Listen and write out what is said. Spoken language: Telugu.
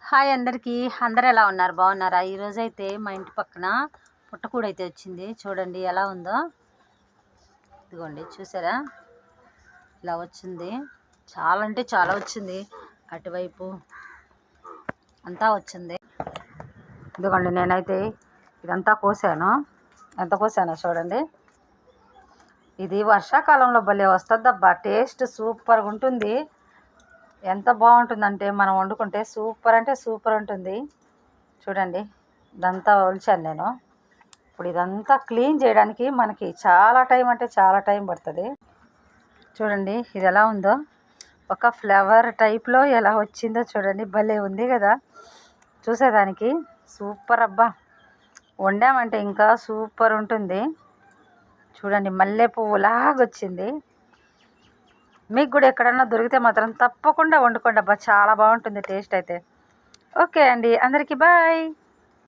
హాయ్ అందరికీ. అందరూ ఎలా ఉన్నారు? బాగున్నారా? ఈరోజైతే మా ఇంటి పక్కన పుట్టకూడు అయితే వచ్చింది. చూడండి ఎలా ఉందో. ఇదిగోండి చూసారా, ఇలా వచ్చింది. చాలా అంటే చాలా వచ్చింది. అటువైపు అంతా వచ్చింది. ఇదిగోండి నేనైతే ఇదంతా కోసాను. ఎంత కోసానో చూడండి. ఇది వర్షాకాలంలో భలే వస్తుందబ్బా. టేస్ట్ సూపర్గా ఉంటుంది. ఎంత బాగుంటుందంటే మనం వండుకుంటే సూపర్ అంటే సూపర్ ఉంటుంది. చూడండి ఇదంతా ఒలిచాను నేను. ఇప్పుడు ఇదంతా క్లీన్ చేయడానికి మనకి చాలా టైం అంటే చాలా టైం పడుతుంది. చూడండి ఇది ఎలా ఉందో. ఒక ఫ్లవర్ టైప్లో ఎలా వచ్చిందో చూడండి. భలే ఉంది కదా చూసేదానికి. సూపర్ అబ్బా. వండామంటే ఇంకా సూపర్ ఉంటుంది. చూడండి మల్లె పువ్వులాగా వచ్చింది. మీకు కూడా ఎక్కడన్నా దొరికితే మాత్రం తప్పకుండా వండుకోండి అబ్బా. చాలా బాగుంటుంది టేస్ట్ అయితే. ఓకే అండి, అందరికీ బాయ్.